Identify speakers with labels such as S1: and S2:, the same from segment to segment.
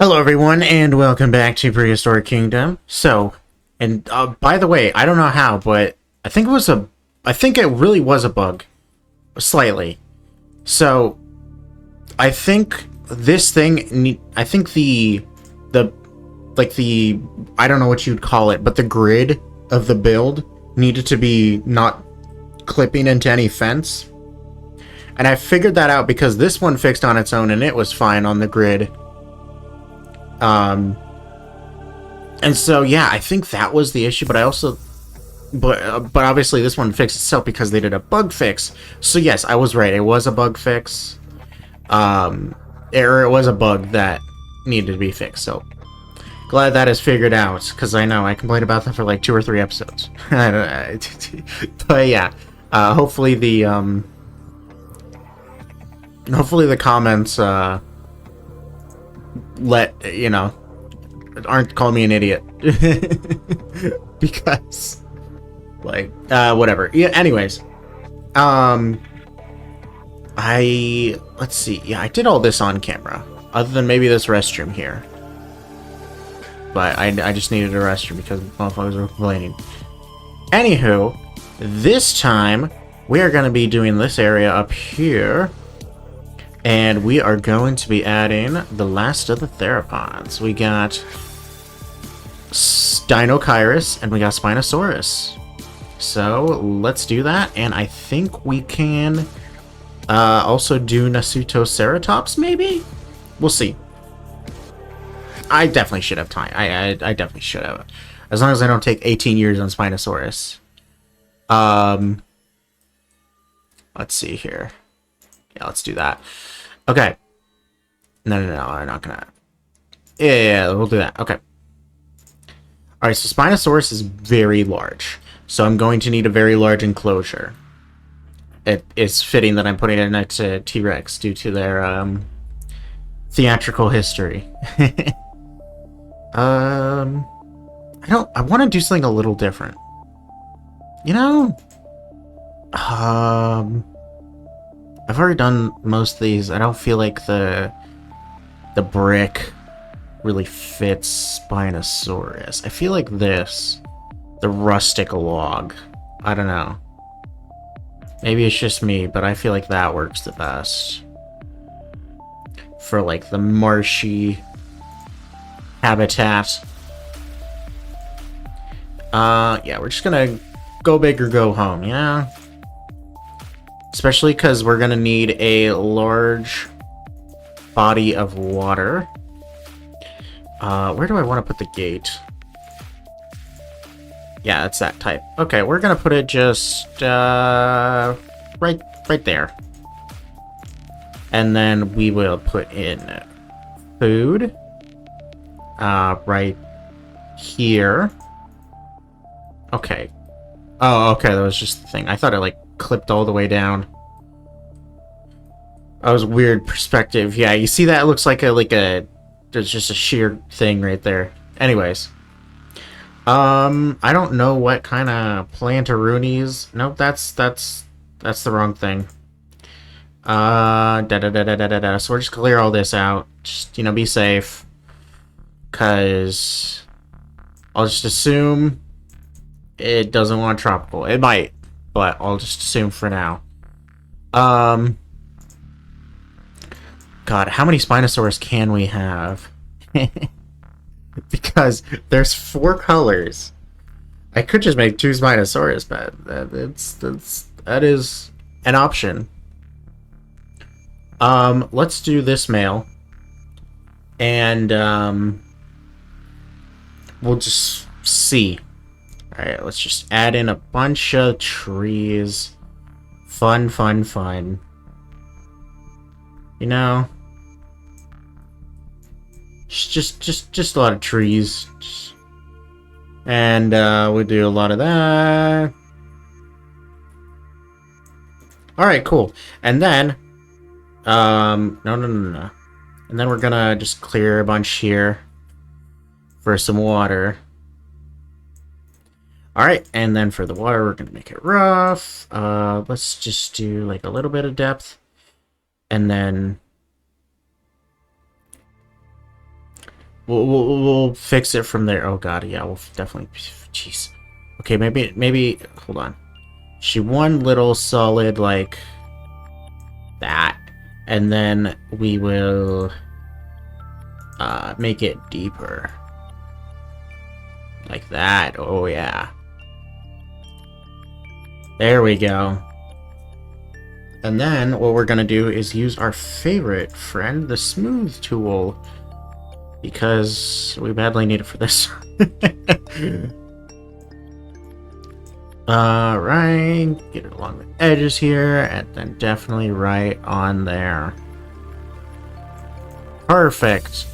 S1: Hello everyone, and welcome back to Prehistoric Kingdom. By the way, I don't know how, but I think it really was a bug. Slightly. So, I think this thing, I think the, I don't know what you'd call it, but the grid of the build needed to be not clipping into any fence. And I figured that out because this one fixed on its own and it was fine on the grid. And so, yeah, I think that was the issue, but but obviously this one fixed itself because they did a bug fix. So yes, I was right. It was a bug fix. It was a bug that needed to be fixed. So glad that is figured out, because I know I complained about that for like 2 or 3 episodes. But yeah, hopefully the comments, aren't calling me an idiot. Because whatever. Yeah, anyways. Let's see. Yeah, I did all this on camera. Other than maybe this restroom here. But I just needed a restroom because motherfuckers were complaining. Anywho, this time we are gonna be doing this area up here. And we are going to be adding the last of the theropods. We got Deinokyrus and we got Spinosaurus. So let's do that. And I think we can also do Nasutoceratops, maybe? We'll see. I definitely should have time. I definitely should have. As long as I don't take 18 years on Spinosaurus. Let's see here. Yeah, let's do that. Okay. No, I'm not gonna. Yeah, we'll do that. Okay. Alright, so Spinosaurus is very large. So I'm going to need a very large enclosure. It is fitting that I'm putting it next to T-Rex due to their, theatrical history. I want to do something a little different. You know? I've already done most of these. I don't feel like the brick really fits Spinosaurus. I feel like this, the rustic log. I don't know. Maybe it's just me, but I feel like that works the best. For like the marshy habitat. Yeah, we're just gonna go big or go home, yeah? Especially because we're going to need a large body of water. Where do I want to put the gate? Yeah, it's that type. Okay, we're going to put it just right there. And then we will put in food right here. Okay. Oh, okay, that was just the thing. I thought it clipped all the way down. That was weird perspective. Yeah, you see that? It looks like there's just a sheer thing right there. Anyways. I don't know what kind of plantaroonies. Nope, that's the wrong thing. So we're just clear all this out. Just, be safe. Cause I'll just assume it doesn't want tropical. It might. But I'll just assume for now. God, how many Spinosaurus can we have? Because there's 4 colors. I could just make 2 Spinosaurus, but that is an option. Let's do this male. And we'll just see. Alright, let's just add in a bunch of trees. Fun. You know? Just a lot of trees. And we'll do a lot of that. Alright, cool. And then no. And then we're gonna just clear a bunch here for some water. Alright, and then for the water, we're going to make it rough. Let's just do a little bit of depth. And then we'll fix it from there. Oh god, yeah, we'll definitely. Jeez. Okay, maybe. Hold on. She one little solid like that, and then we will make it deeper like that. Oh yeah. There we go. And then what we're gonna do is use our favorite friend, the smooth tool, because we badly need it for this. Right, get it along the edges here, and then definitely right on there. Perfect.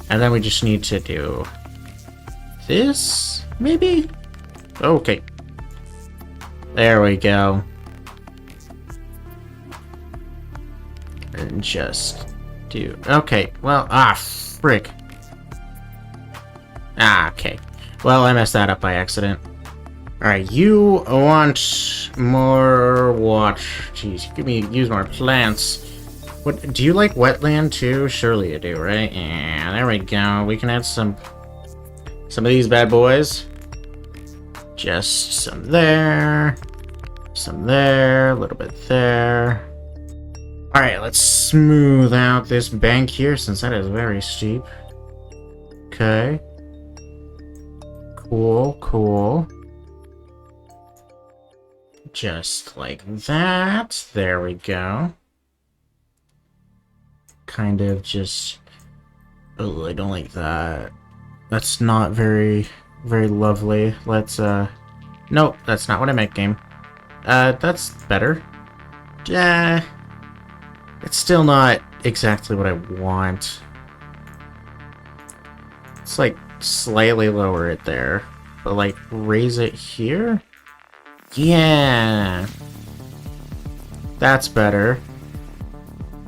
S1: And then we just need to do this, maybe? Okay. There we go. And just do... Okay, well, frick. Okay. Well, I messed that up by accident. Alright, you want more what? Jeez, give me use more plants. What do you like wetland too? Surely you do, right? Yeah, there we go. We can add some of these bad boys. Just some there, a little bit there. Alright, let's smooth out this bank here since that is very steep. Okay. Cool. Just like that. There we go. Kind of just... Oh, I don't like that. That's not very lovely. Let's, Nope, that's not what I meant, game. That's better. It's still not exactly what I want. It's like slightly lower it there. But like raise it here? Yeah. That's better.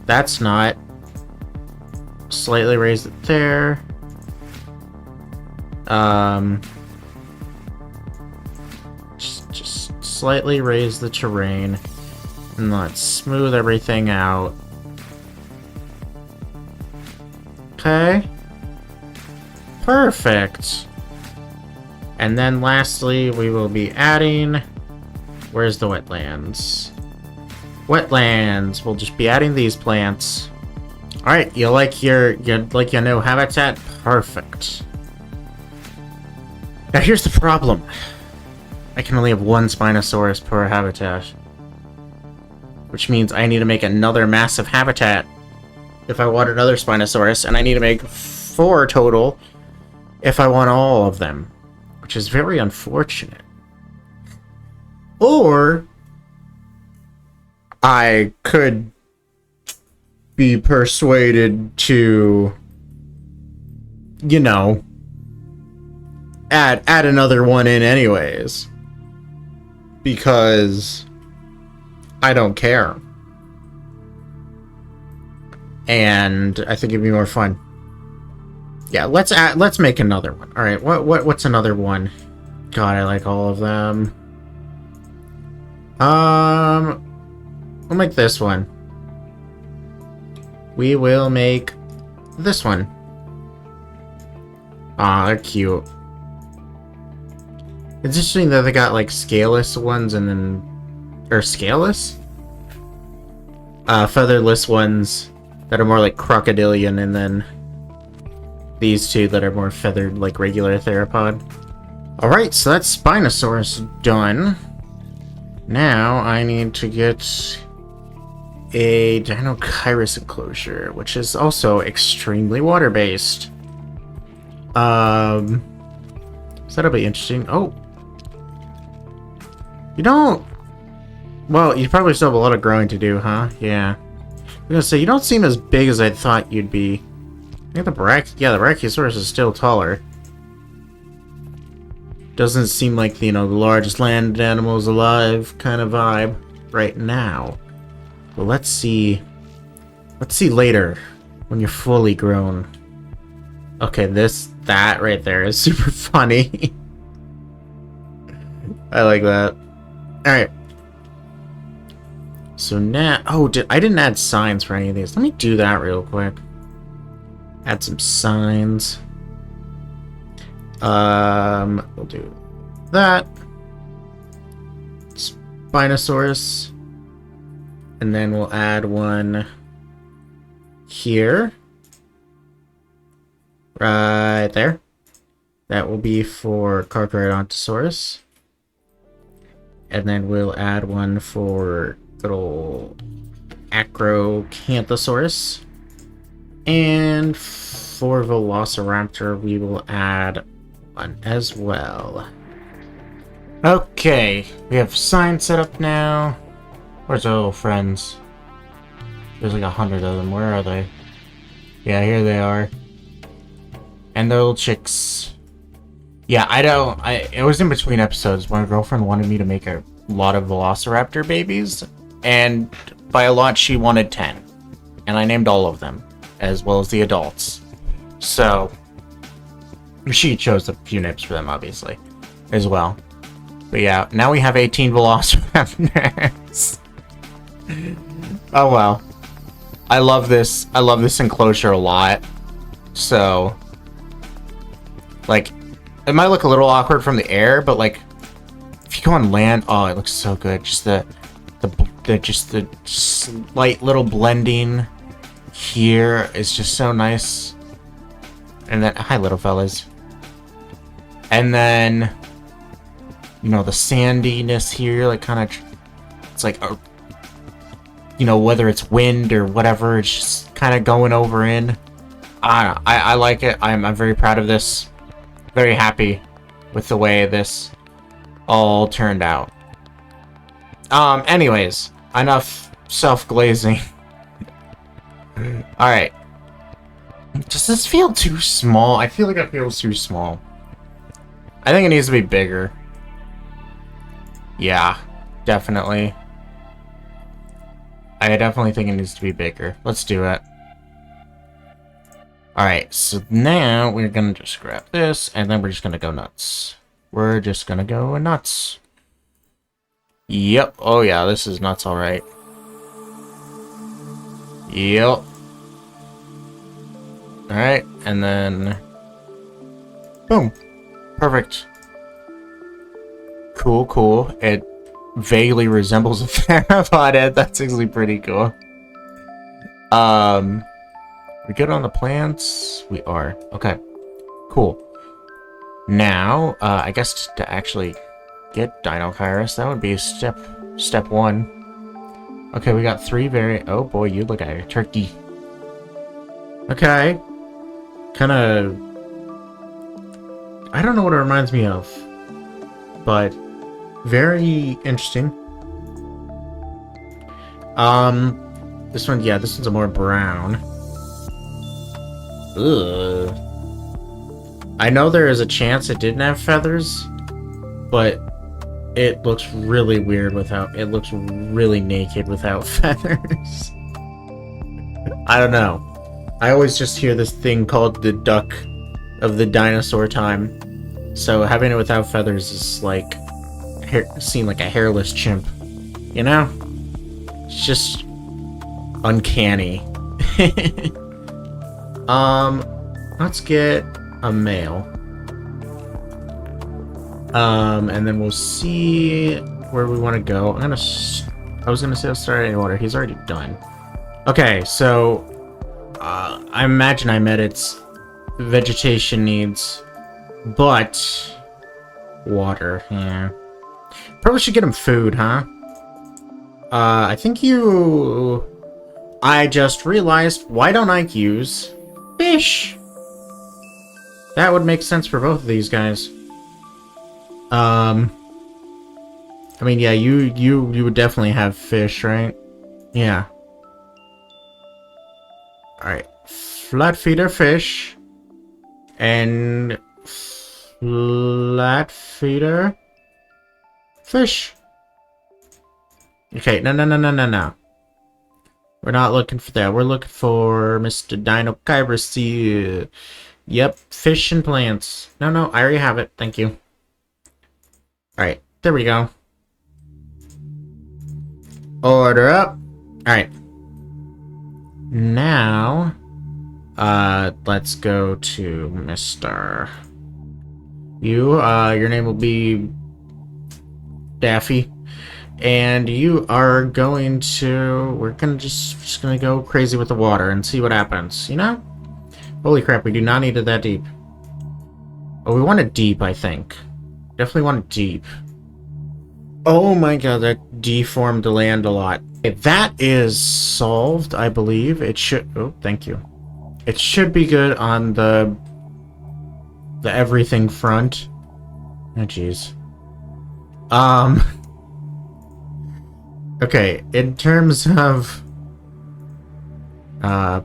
S1: That's not. Slightly raise it there. Just slightly raise the terrain. And let's smooth everything out. Okay. Perfect. And then lastly, we will be adding... Where's the wetlands? Wetlands. We'll just be adding these plants. Alright, you like your new habitat? Perfect. Now here's the problem. I can only have one Spinosaurus per habitat. Which means I need to make another massive habitat if I want another Spinosaurus, and I need to make 4 total if I want all of them. Which is very unfortunate. Or I could be persuaded to, you know, add another one in anyways. Because I don't care. And I think it'd be more fun. Yeah, let's make another one. Alright, what's another one? God, I like all of them. We'll make this one. We will make this one. Aw, they're cute. It's interesting that they got like scaleless ones and then... Or scaleless? Featherless ones that are more like crocodilian, and then these two that are more feathered like regular theropod. Alright, so that's Spinosaurus done. Now I need to get a Deinocheirus enclosure, which is also extremely water-based. So that'll be interesting. Oh. You don't... Well, you probably still have a lot of growing to do, huh? Yeah. I'm gonna say, you don't seem as big as I thought you'd be. I think the Brachiosaurus is still taller. Doesn't seem like, you know, the largest land animals alive kind of vibe right now. But let's see. Let's see later, when you're fully grown. Okay, that right there is super funny. I like that. Alright. So now... Oh, I didn't add signs for any of these. Let me do that real quick. Add some signs. We'll do that. Spinosaurus. And then we'll add one here. Right there. That will be for Carcharodontosaurus. And then we'll add one for good old Acrocanthosaurus. And for Velociraptor, we will add one as well. Okay, we have signs set up now. Where's our little friends? There's like 100 of them. Where are they? Yeah, here they are. And they're little chicks. Yeah, it was in between episodes. My girlfriend wanted me to make a lot of Velociraptor babies. And by a lot, she wanted 10. And I named all of them, as well as the adults. So, she chose a few names for them, obviously, as well. But yeah, now we have 18 Velociraptors. Oh well. I love this enclosure a lot. So, like, it might look a little awkward from the air, but like, if you go on land, oh, it looks so good. Just the slight little blending here is just so nice. And then, hi little fellas. And then, you know, the sandiness here, like kind of, it's like, you know, whether it's wind or whatever, it's just kind of going over in. I like it. I'm very proud of this. Very happy with the way this all turned out. Anyways, enough self-glazing. Alright. Does this feel too small? I feel like it feels too small. I think it needs to be bigger. Yeah, definitely. I definitely think it needs to be bigger. Let's do it. Alright, so now we're gonna just grab this, and then we're just gonna go nuts. We're just gonna go nuts. Yep. Oh yeah, this is nuts, alright. Yep. Alright, and then... boom. Perfect. Cool, cool. It vaguely resembles a theropod head. That's actually pretty cool. We good on the plants? We are. Okay. Cool. Now, I guess to actually get Dinokairos, that would be step one. Okay, we got 3 very... oh boy, you look at it. Turkey. Okay. Kinda... I don't know what it reminds me of. But... very interesting. This one, yeah, this one's a more brown. Ugh. I know there is a chance it didn't have feathers, but it looks really weird without... it looks really naked without feathers. I don't know. I always just hear this thing called the duck of the dinosaur time. So having it without feathers is like... seem like a hairless chimp. You know? It's just... uncanny. Let's get a male. And then we'll see where we want to go. I was gonna say let's start in order. He's already done. Okay, so I imagine I met its vegetation needs, but water, yeah. Probably should get him food, huh? I think you... I just realized, why don't I use fish? That would make sense for both of these guys. I mean, yeah, you would definitely have fish, right? Yeah. Alright. Flat feeder fish. And... flat feeder... fish. Okay, no. We're not looking for that. We're looking for Mr. Dinokairos. Yep, fish and plants. No, I already have it. Thank you. Alright, there we go. Order up. Alright. Now, let's go to Mr. Your name will be Daffy. And you are going to... We're gonna just gonna go crazy with the water and see what happens, you know? Holy crap, we do not need it that deep. Oh, we want it deep, I think. Definitely want it deep. Oh my god, that deformed the land a lot. Okay, that is solved, I believe. It should... Oh, thank you. It should be good on the everything front. Oh, jeez. Okay, in terms of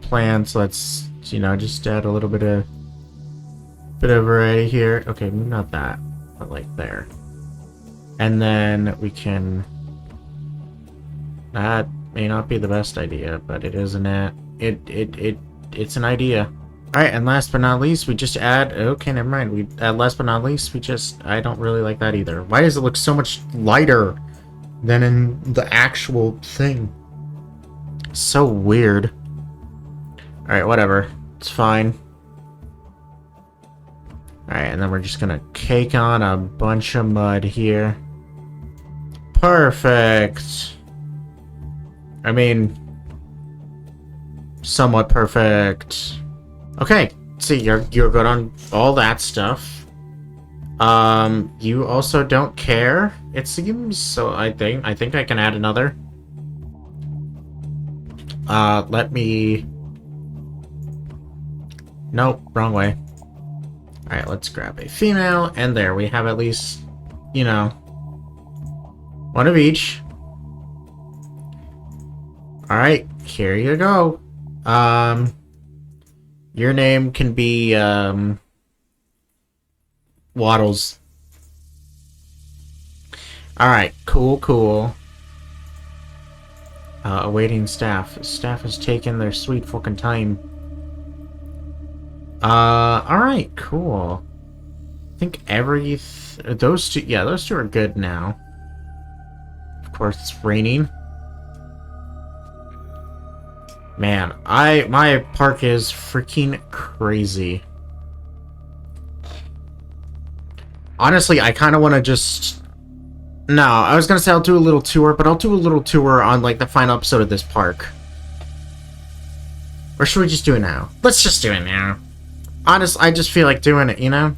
S1: plants, let's, you know, just add a little bit of variety here. Okay, not that, but like there. And then we can... That may not be the best idea, but it is it's an idea. Alright, and last but not least, we just add... Okay, never mind. We add last but not least, we just... I don't really like that either. Why does it look so much lighter than in the actual thing? So weird. Alright, whatever. It's fine. Alright, and then we're just gonna cake on a bunch of mud here. Perfect! I mean... somewhat perfect. Okay, see, you're good on all that stuff. You also don't care, it seems, so I think I can add another. Let me... Nope, wrong way. Alright, let's grab a female, and there, we have at least, you know, one of each. Alright, here you go. Your name can be, Waddles. Alright, cool. Awaiting staff. Staff has taken their sweet fucking time. Alright, cool. I think those two, yeah, those two are good now. Of course, it's raining. Man, my park is freaking crazy. Honestly, I kind of want to just... No, I was going to say I'll do a little tour, but I'll do a little tour on, like, the final episode of this park. Or should we just do it now? Let's just do it now. Honestly, I just feel like doing it, you know?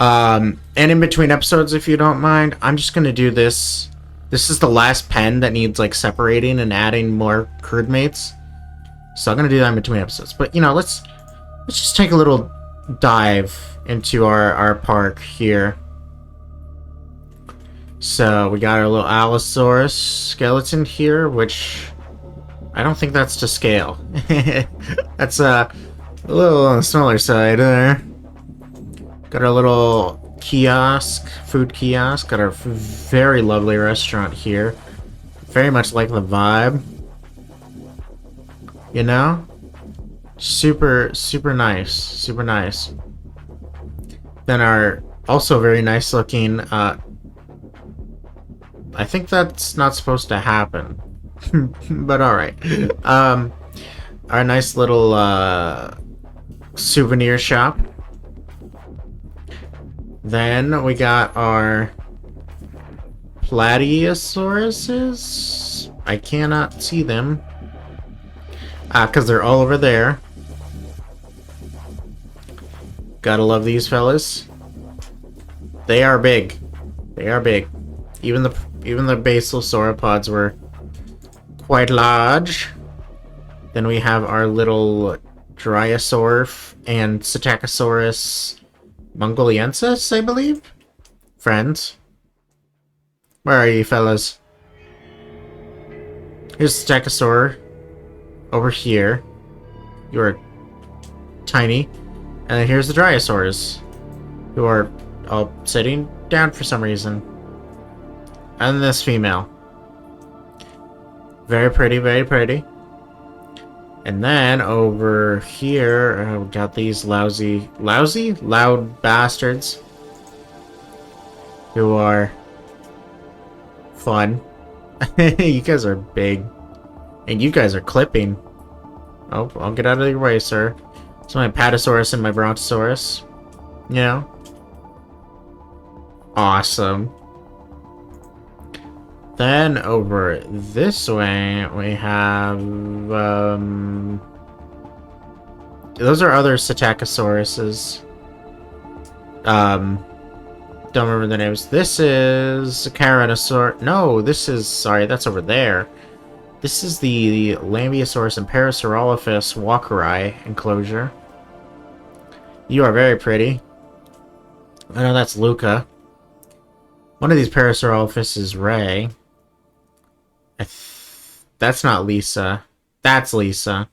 S1: And in between episodes, if you don't mind, I'm just going to do this. This is the last pen that needs, like, separating and adding more crewed mates. So I'm going to do that in between episodes. But, you know, let's just take a little dive into our park here. So we got our little Allosaurus skeleton here, which I don't think that's to scale. That's a little on the smaller side there. Got our little kiosk, food kiosk. Got our very lovely restaurant here. Very much like the vibe. You know? Super nice. Super nice. Then our also very nice looking, I think that's not supposed to happen. But alright. Our nice little, souvenir shop. Then we got our Platyosauruses. I cannot see them. Because they're all over there. Gotta love these fellas. They are big. They are big. Even the basal sauropods were quite large. Then we have our little Dryosaur and Psittacosaurus mongoliensis, I believe? Friends. Where are you, fellas? Here's Psittacosaur. Over here. You are tiny. And then here's the Dryosaurs. Who are all sitting down for some reason. And this female. Very pretty, very pretty. And then over here, we got these loud bastards. Who are fun. You guys are big. And you guys are clipping. Oh, I'll get out of your way, sir. So my Patasaurus and my Brontosaurus. You know? Awesome. Then over this way, we have, those are other Psittacosauruses. Don't remember the names. This is a Caranosaur. No, this is, sorry, that's over there. This is the Lambeosaurus and Parasaurolophus walkeri enclosure. You are very pretty. I know that's Luca. One of these Parasaurolophus is Ray. That's not Lisa. That's Lisa.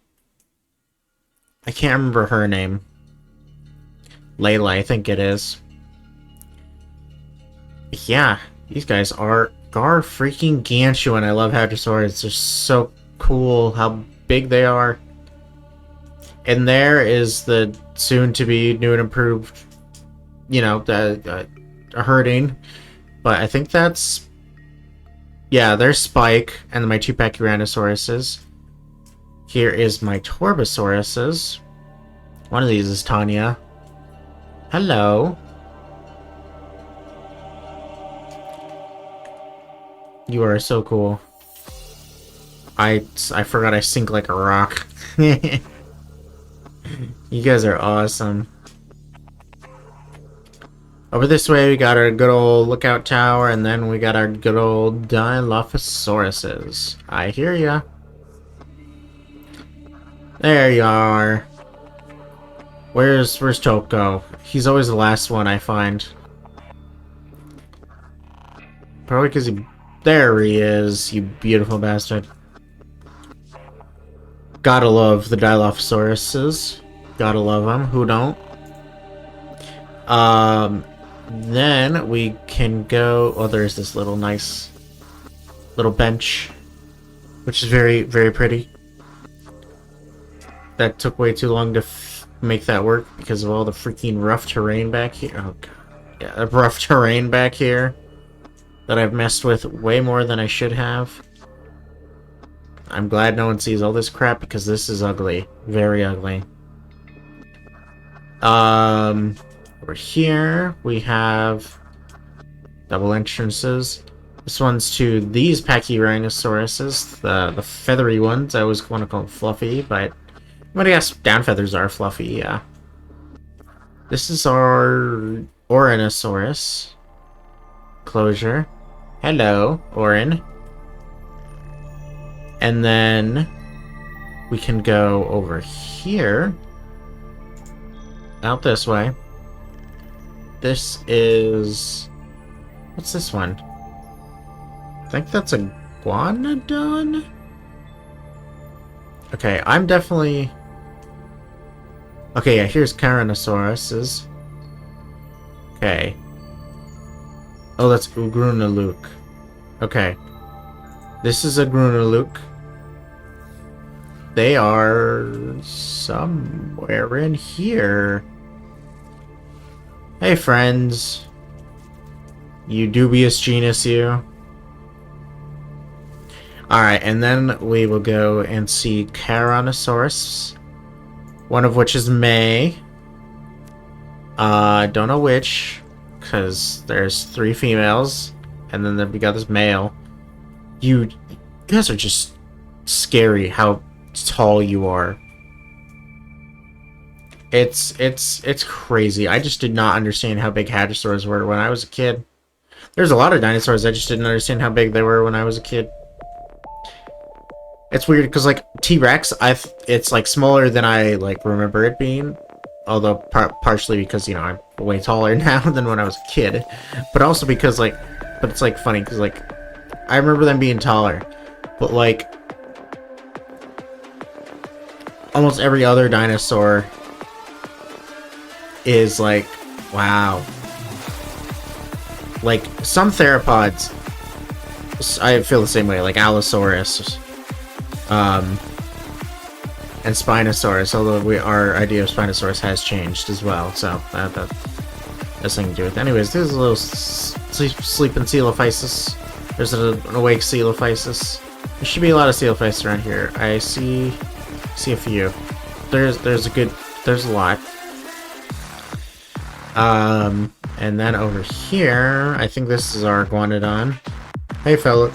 S1: I can't remember her name. Layla, I think it is. Yeah, these guys are freaking gantuan. I love Hadrosaurs. They're so cool how big they are. And there is the soon-to-be new and improved, you know, herding. But I think that's... Yeah, there's Spike and my two Pachyrhanosauruses. Here is my Torbosauruses. One of these is Tanya. Hello. You are so cool. I forgot I sink like a rock. You guys are awesome. Over this way, we got our good old lookout tower, and then we got our good old Dilophosaurus's. I hear ya. There you are. Where's Toko? He's always the last one I find. Probably because he... There he is, you beautiful bastard. Gotta love the Dilophosauruses. Gotta love them. Who don't? Then we can go... Oh, there's this little nice... little bench. Which is very, very pretty. That took way too long to make that work because of all the freaking rough terrain back here. Oh, God. Yeah, rough terrain back here. That I've messed with way more than I should have. I'm glad no one sees all this crap because this is ugly. Very ugly. Over here we have double entrances. This one's to these Pachyrhinosauruses, the feathery ones. I always want to call them fluffy, but I'm gonna guess down feathers are fluffy, yeah. This is our Orinosaurus closure. Hello, Orin. And then we can go over here. Out this way. This is... What's this one? I think that's a Guanodon? Okay, I'm definitely... Okay, yeah, here's Caranosaurus's. Okay. Oh, that's Ugrunaluk. Okay. This is a Grunaluk. They are somewhere in here. Hey, friends. You dubious genus, you. Alright, and then we will go and see Caranosaurus. One of which is May. Don't know which. Because there's 3 females. And then we got this male. You guys are just scary how tall you are. It's crazy. I just did not understand how big hadrosaurs were when I was a kid. There's a lot of dinosaurs I just didn't understand how big they were when I was a kid. It's weird because like T-Rex, it's like smaller than I like remember it being. Although partially because, you know, I'm way taller now than when I was a kid, but also because like, but it's like funny because like I remember them being taller, but like almost every other dinosaur is like, wow. Like some theropods, I feel the same way, like Allosaurus, and Spinosaurus, although our idea of Spinosaurus has changed as well, so that has something to do with it. Anyways, there's a little sleeping Coelophysis. There's an awake Coelophysis. There should be a lot of Coelophysis around here. I see a few. There's a lot. And then over here, I think this is our Iguanodon. Hey, fella.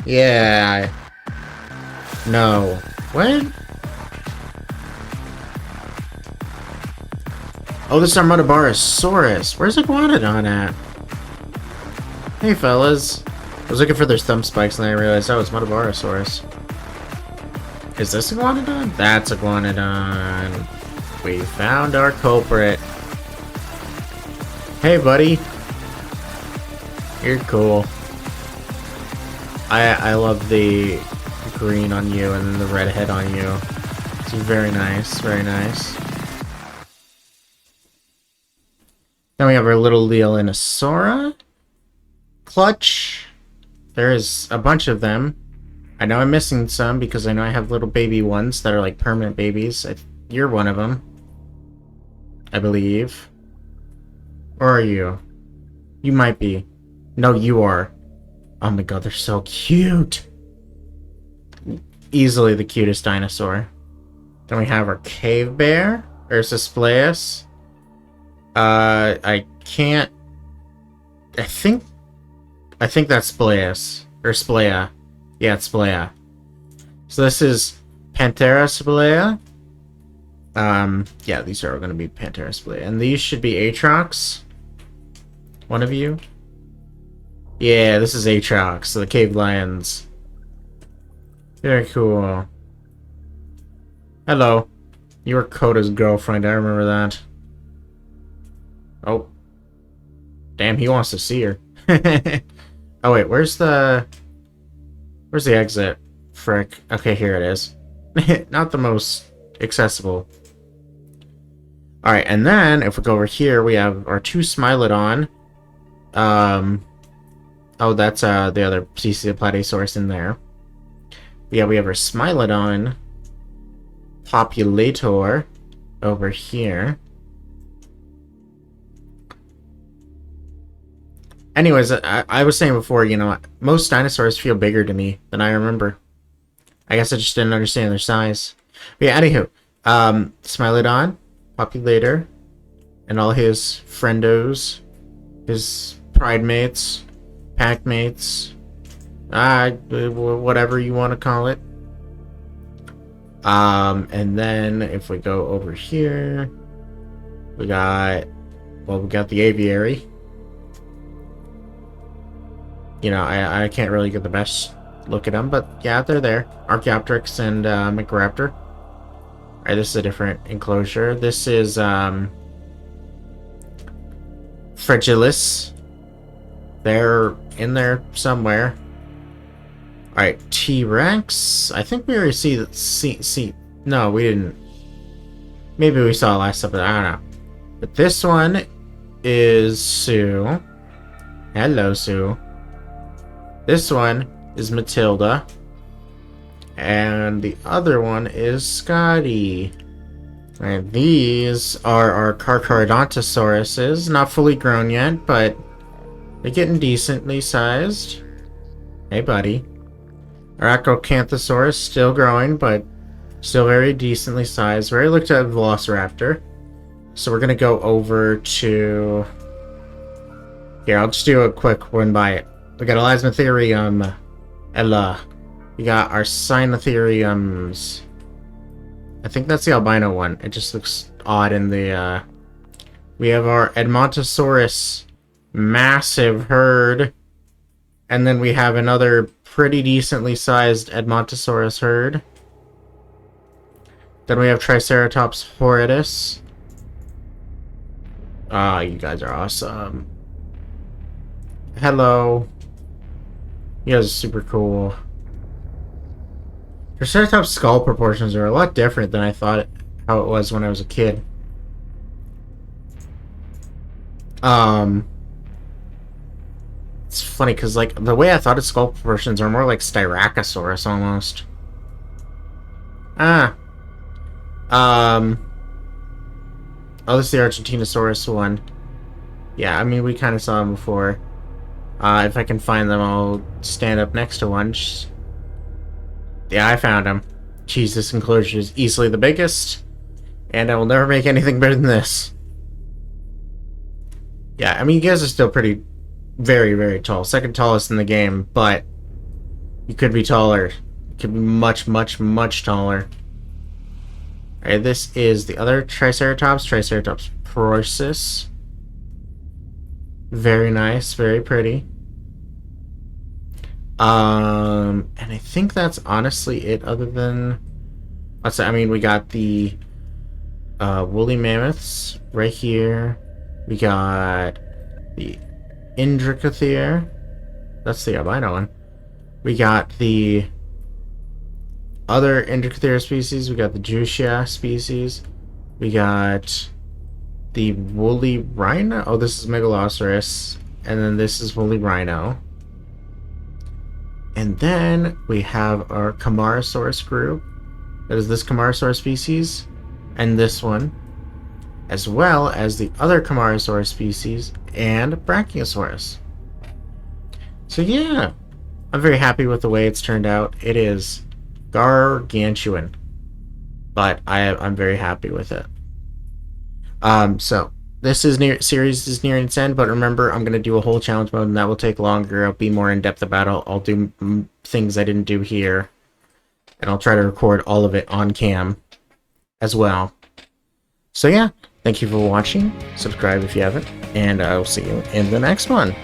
S1: Yeah. No. What? Oh, this is our Metabarosaurus. Where's Iguanodon at? Hey, fellas. I was looking for their thumb spikes and then I realized, oh, it's Metabarosaurus. Is this Iguanodon? That's Iguanodon. We found our culprit. Hey, buddy. You're cool. I love the green on you and then the red head on you. It's very nice, very nice. Then we have our little Leolinosaura. Clutch. There's a bunch of them. I know I'm missing some because I know I have little baby ones that are like permanent babies. You're one of them. I believe. Or are you? You might be. No, you are. Oh my god, they're so cute. Easily the cutest dinosaur. Then we have our cave bear. Ursus Splayus. I can't... I think that's Splayus. Or Splaya. Yeah, it's Splaya. So this is Panthera Splaya. Yeah, these are all going to be Panthera Splaya. And these should be Aatrox. One of you. Yeah, this is Aatrox, so the cave lions. Very cool. Hello. You were Koda's girlfriend, I remember that. Oh. Damn, he wants to see her. Oh wait, where's the exit? Frick. Okay, here it is. Not the most accessible. Alright, and then if we go over here, we have our two Smilodon. Oh, that's the other species of Plateosaurus in there. Yeah, we have our Smilodon populator over here. Anyways, I was saying before, you know, most dinosaurs feel bigger to me than I remember. I guess I just didn't understand their size. But yeah, anywho, Smilodon populator and all his friendos, his pride mates, pack mates, whatever you want to call it. And then if we go over here, we got the aviary. You know, I can't really get the best look at them, but yeah, they're there. Archaeopteryx and Microraptor. Alright, this is a different enclosure. This is Fragilis. They're in there somewhere. Alright, T-Rex. I think we already see no, we didn't. Maybe we saw last episode, I don't know. But this one is Sue. Hello, Sue. This one is Matilda. And the other one is Scotty. And these are our Carcharodontosauruses. Not fully grown yet, but they're getting decently sized. Hey, buddy. Our Acrocanthosaurus still growing, but still very decently sized. Very looked at Velociraptor. So we're going to go over to... Here, I'll just do a quick one by it. We got Elasmotherium, Ella. We got our Cynotheriums. I think that's the albino one. It just looks odd in the, We have our Edmontosaurus massive herd. And then we have another pretty decently sized Edmontosaurus herd. Then we have Triceratops horridus. Ah, you guys are awesome. Hello. You guys are super cool. Triceratops skull proportions are a lot different than I thought how it was when I was a kid. It's funny because like the way I thought its skull proportions are more like Styracosaurus almost. Oh, this is the Argentinosaurus one. Yeah, I mean we kind of saw them before. If I can find them, I'll stand up next to one. Yeah, I found him. Jeez, this enclosure is easily the biggest. And I will never make anything better than this. Yeah, I mean, you guys are still pretty, very, very tall. Second tallest in the game, but you could be taller. You could be much, much, much taller. Alright, this is the other Triceratops, Triceratops preuss. Very nice, very pretty. And I think that's honestly it, other than... I mean, we got the woolly mammoths right here. We got the Indricothere. That's the albino one. We got the other Indricothere species. We got the Juicia species. We got the woolly rhino. Oh, this is Megaloceros. And then this is woolly rhino. And then we have our Camarasaurus group. That is this Camarasaurus species. And this one. As well as the other Camarasaurus species and Brachiosaurus. So yeah, I'm very happy with the way it's turned out. It is gargantuan, but I'm very happy with it. So this series is nearing its end, but remember, I'm gonna do a whole challenge mode, and that will take longer. I'll be more in depth about it. I'll do things I didn't do here, and I'll try to record all of it on cam as well. So yeah, thank you for watching. Subscribe if you haven't, and I will see you in the next one.